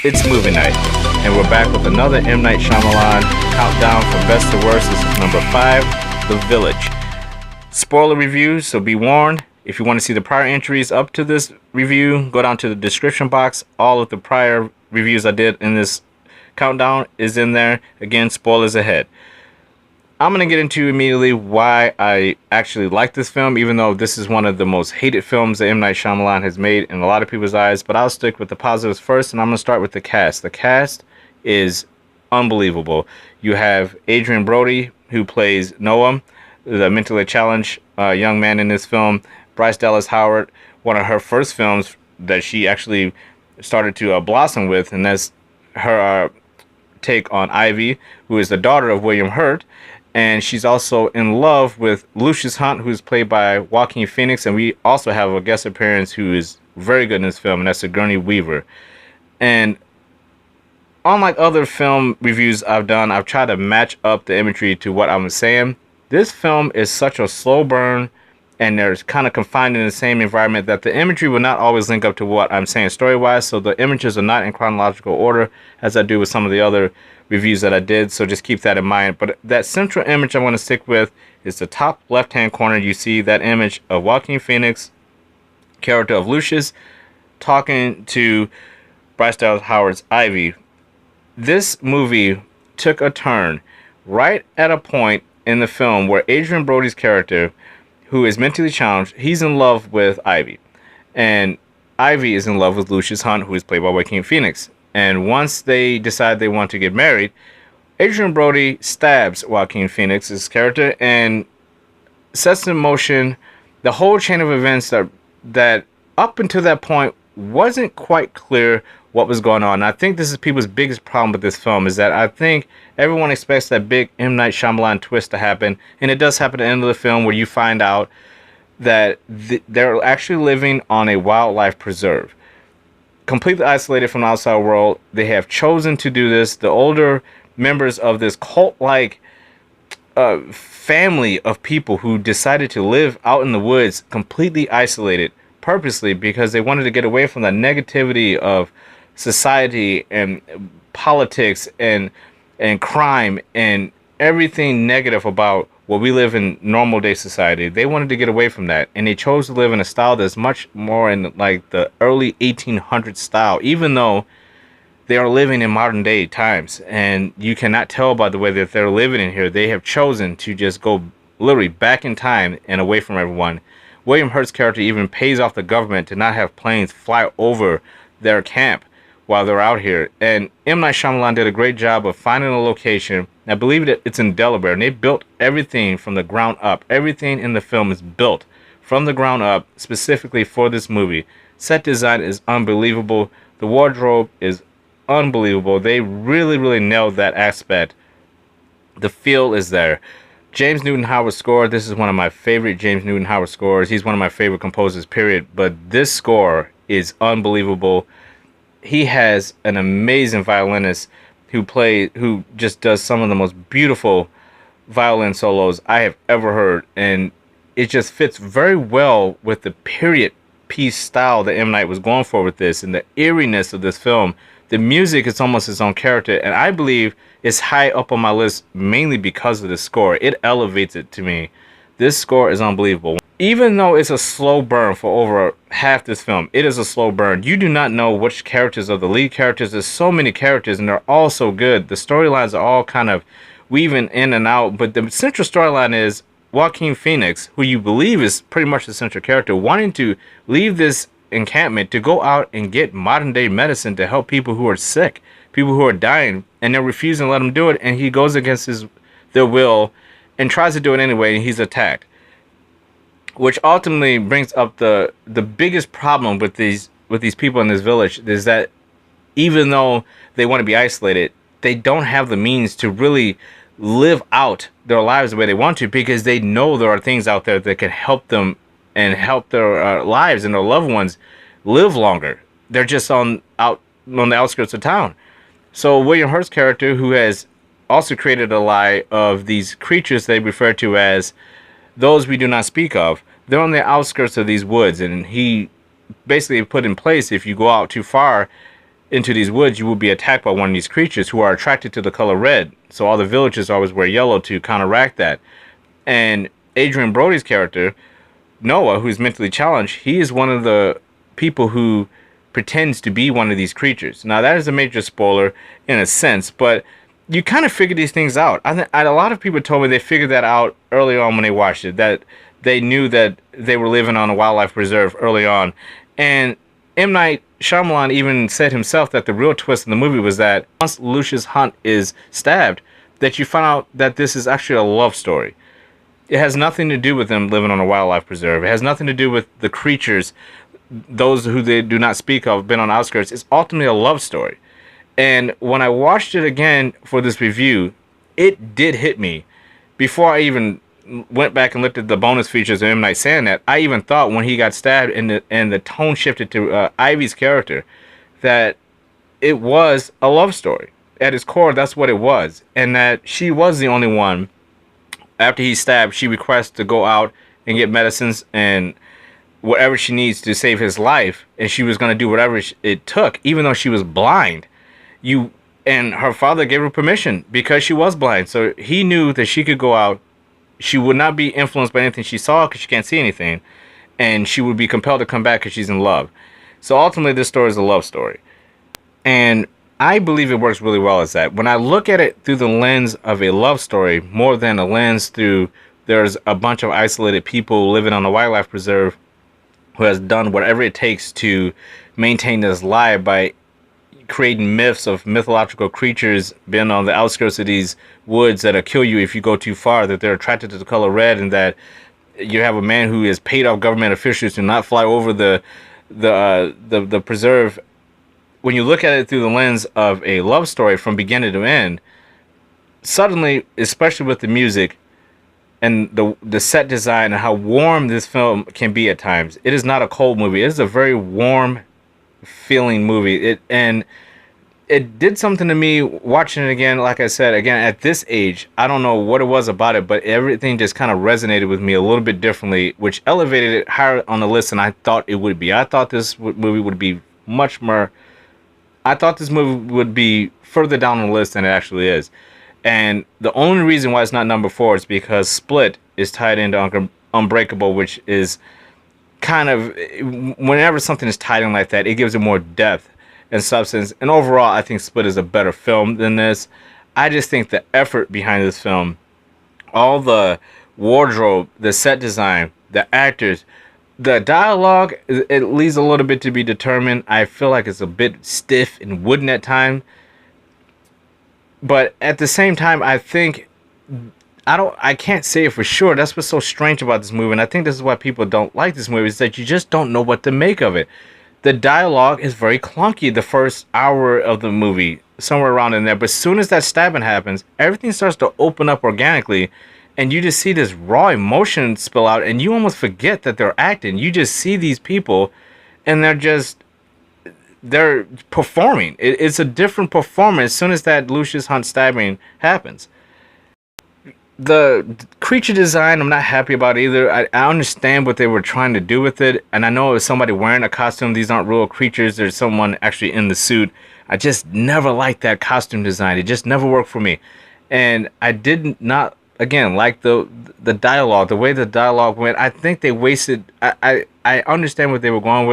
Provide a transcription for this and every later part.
It's movie night, and we're back with another M. Night Shyamalan countdown from best to worst. This is number 5, The Village. Spoiler reviews, so be warned. If you want to see the prior entries up to this review, go down to the description box. All of the prior reviews I did in this countdown is in there. Again, spoilers ahead. I'm going to get into immediately why I actually like this film, even though this is one of the most hated films that M. Night Shyamalan has made in a lot of people's eyes. But I'll stick with the positives first, and I'm going to start with the cast. The cast is unbelievable. You have Adrien Brody, who plays Noah, the mentally challenged young man in this film. Bryce Dallas Howard, one of her first films that she actually started to blossom with, and that's her take on Ivy, who is the daughter of William Hurt. And she's also in love with Lucius Hunt, who's played by Joaquin Phoenix. And we also have a guest appearance who is very good in this film, and that's Sigourney Weaver. And unlike other film reviews I've done, I've tried to match up the imagery to what I'm saying. This film is such a slow burn, and they're kind of confined in the same environment that the imagery will not always link up to what I'm saying story-wise. So the images are not in chronological order as I do with some of the other reviews that I did, so just keep that in mind. But that central image I want to stick with is the top left-hand corner. You see that image of Joaquin Phoenix, character of Lucius, talking to Bryce Dallas Howard's Ivy. This movie took a turn right at a point in the film where Adrien Brody's character, who is mentally challenged, he's in love with Ivy, and Ivy is in love with Lucius Hunt, who is played by Joaquin Phoenix. And once they decide they want to get married, Adrien Brody stabs Joaquin Phoenix's character and sets in motion the whole chain of events that up until that point wasn't quite clear what was going on. And I think this is people's biggest problem with this film, is that I think everyone expects that big M. Night Shyamalan twist to happen, and it does happen at the end of the film, where you find out that they're actually living on a wildlife preserve, completely isolated from the outside world. They have chosen to do this. The older members of this cult-like family of people who decided to live out in the woods, completely isolated, purposely, because they wanted to get away from the negativity of society and politics and crime and everything negative about what we live in normal day society. They wanted to get away from that, and they chose to live in a style that's much more in like the early 1800s style, even though they are living in modern day times. And you cannot tell by the way that they're living in here. They have chosen to just go literally back in time and away from everyone. William Hurt's character even pays off the government to not have planes fly over their camp while they're out here. And M. Night Shyamalan did a great job of finding a location. I believe that it's in Delaware, and they built everything from the ground up. Everything in the film is built from the ground up specifically for this movie. Set design is unbelievable. The wardrobe is unbelievable. They really, really nailed that aspect. The feel is there. James Newton Howard's score, this is one of my favorite James Newton Howard scores. He's one of my favorite composers, period. But this score is unbelievable. He has an amazing violinist who just does some of the most beautiful violin solos I have ever heard, and it just fits very well with the period piece style that M. Night was going for with this, and the eeriness of this film. The music is almost its own character, and I believe it's high up on my list mainly because of the score. It elevates it to me. This score is unbelievable. Even though it's a slow burn for over half this film, it is a slow burn. You do not know which characters are the lead characters. There's so many characters, and they're all so good. The storylines are all kind of weaving in and out, but the central storyline is Joaquin Phoenix, who you believe is pretty much the central character, wanting to leave this encampment to go out and get modern day medicine to help people who are sick, people who are dying, and they're refusing to let him do it, and he goes against their will and tries to do it anyway, and he's attacked. Which ultimately brings up the biggest problem with these people in this village, is that even though they want to be isolated, they don't have the means to really live out their lives the way they want to, because they know there are things out there that can help them and help their lives and their loved ones live longer. They're just out on the outskirts of town. So William Hurt's character, who has also created a lie of these creatures they refer to as those we do not speak of, they're on the outskirts of these woods, and he basically put in place, if you go out too far, into these woods, you will be attacked by one of these creatures who are attracted to the color red. So all the villagers always wear yellow to counteract that. And Adrien Brody's character, Noah, who's mentally challenged, he is one of the people who pretends to be one of these creatures. Now, that is a major spoiler in a sense, but you kind of figure these things out. A lot of people told me they figured that out early on when they watched it, that they knew that they were living on a wildlife preserve early on. And M. Night Shyamalan even said himself that the real twist in the movie was that once Lucius Hunt is stabbed, that you find out that this is actually a love story. It has nothing to do with them living on a wildlife preserve. It has nothing to do with the creatures, those who they do not speak of, been on outskirts. It's ultimately a love story. And when I watched it again for this review, it did hit me. Before I even went back and looked at the bonus features of M. Night saying that, I even thought when he got stabbed and the tone shifted to Ivy's character, that it was a love story. At its core, that's what it was. And that she was the only one. After he's stabbed, she requests to go out and get medicines and whatever she needs to save his life. And she was going to do whatever it took, even though she was blind. And her father gave her permission because she was blind. So he knew that she could go out. She would not be influenced by anything she saw because she can't see anything. And she would be compelled to come back because she's in love. So ultimately, this story is a love story. And I believe it works really well as that. When I look at it through the lens of a love story, more than a lens through there's a bunch of isolated people living on a wildlife preserve who has done whatever it takes to maintain this lie by creating myths of mythological creatures being on the outskirts of these woods that'll kill you if you go too far, that they're attracted to the color red, and that you have a man who is paid off government officials to not fly over the preserve. When you look at it through the lens of a love story from beginning to end, suddenly, especially with the music and the set design and how warm this film can be at times, it is not a cold movie. It is a very warm feeling movie. It did something to me watching it again. Like I said, again, at this age, I don't know what it was about it, but everything just kind of resonated with me a little bit differently, which elevated it higher on the list than I thought it would be. I thought this movie would be much more... I thought this movie would be further down the list than it actually is. And the only reason why it's not number 4 is because Split is tied into Unbreakable, which is kind of... Whenever something is tied in like that, it gives it more depth and substance. And overall, I think Split is a better film than this. I just think the effort behind this film, all the wardrobe, the set design, the actors... The dialogue, it leaves a little bit to be determined. I feel like it's a bit stiff and wooden at times. But at the same time, I think... I can't say it for sure. That's what's so strange about this movie. And I think this is why people don't like this movie, is that you just don't know what to make of it. The dialogue is very clunky the first hour of the movie, somewhere around in there. But as soon as that stabbing happens, everything starts to open up organically. And you just see this raw emotion spill out, and you almost forget that they're acting. You just see these people, and they're performing. It's a different performance as soon as that Lucius Hunt stabbing happens. The creature design, I'm not happy about either. I understand what they were trying to do with it, and I know it was somebody wearing a costume. These aren't real creatures. There's someone actually in the suit. I just never liked that costume design. It just never worked for me. And I did not... Again, like the dialogue, the way the dialogue went, I think they wasted... I understand what they were going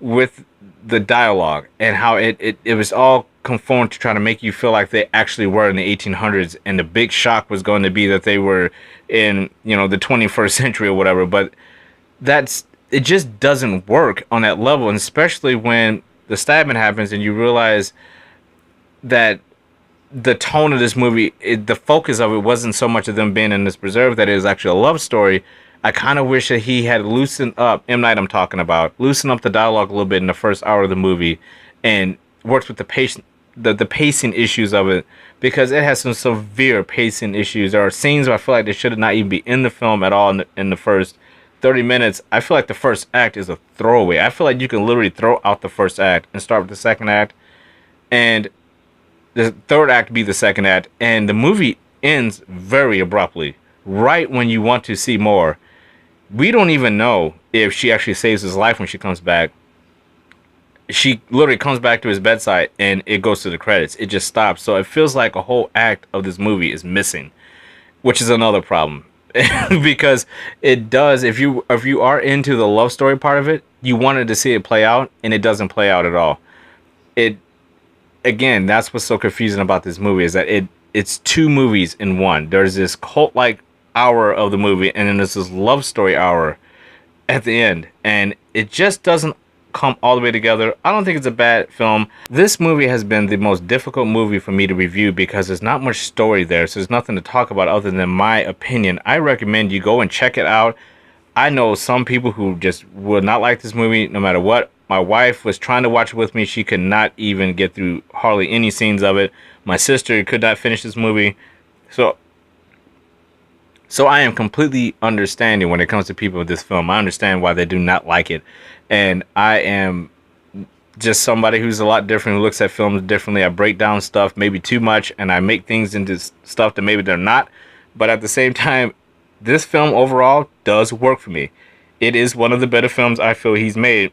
with the dialogue and how it was all conformed to trying to make you feel like they actually were in the 1800s, and the big shock was going to be that they were in, the 21st century or whatever. But it just doesn't work on that level, and especially when the stabbing happens and you realize that the tone of this movie, the focus of it wasn't so much of them being in this preserve, that it was actually a love story. I kind of wish that he had loosened up, M. Night I'm talking about, loosened up the dialogue a little bit in the first hour of the movie and worked with the pacing issues of it, because it has some severe pacing issues. There are scenes where I feel like they should not even be in the film at all in the first 30 minutes. I feel like the first act is a throwaway. I feel like you can literally throw out the first act and start with the second act, and the third act be the second act, and the movie ends very abruptly, right when you want to see more. We don't even know if she actually saves his life when she comes back. she literally comes back to his bedside and it goes to the credits. It just stops. So it feels like a whole act of this movie is missing, which is another problem. Because it does, if you are into the love story part of it, you wanted to see it play out, and it doesn't play out at all. It, again, that's what's so confusing about this movie, is that it's two movies in one. There's this cult like hour of the movie, and then there's this love story hour at the end, and it just doesn't come all the way together. I don't think it's a bad film. This movie has been the most difficult movie for me to review because there's not much story there, so there's nothing to talk about other than my opinion. I recommend you go and check it out. I know some people who just would not like this movie no matter what. My wife was trying to watch it with me. She could not even get through hardly any scenes of it. My sister could not finish this movie. So I am completely understanding when it comes to people with this film. I understand why they do not like it. And I am just somebody who's a lot different, who looks at films differently. I break down stuff maybe too much, and I make things into stuff that maybe they're not. But at the same time, this film overall does work for me. It is one of the better films I feel he's made.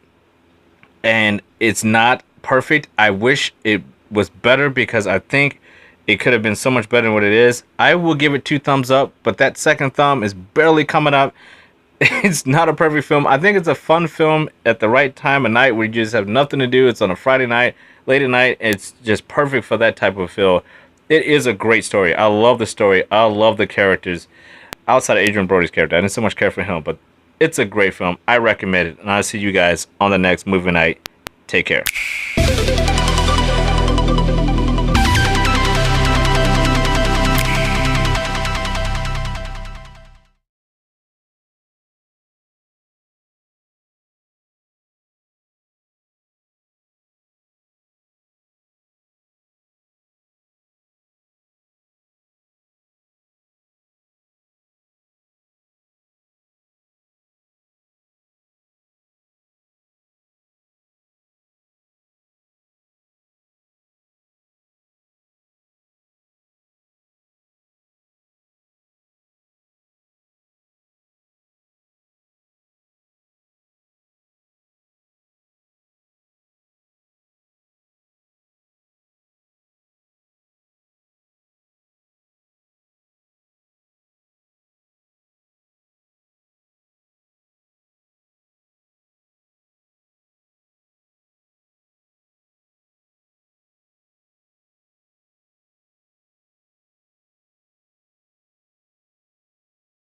And it's not perfect. I wish it was better because I think it could have been so much better than what it is. I will give it 2 thumbs up, but that second thumb is barely coming up. It's not a perfect film. I think it's a fun film at the right time of night where you just have nothing to do. It's on a Friday night, late at night. It's just perfect for that type of feel. It is a great story. I love the story. I love the characters. Outside of Adrien Brody's character, I didn't so much care for him, but it's a great film. I recommend it, and I'll see you guys on the next movie night. Take care.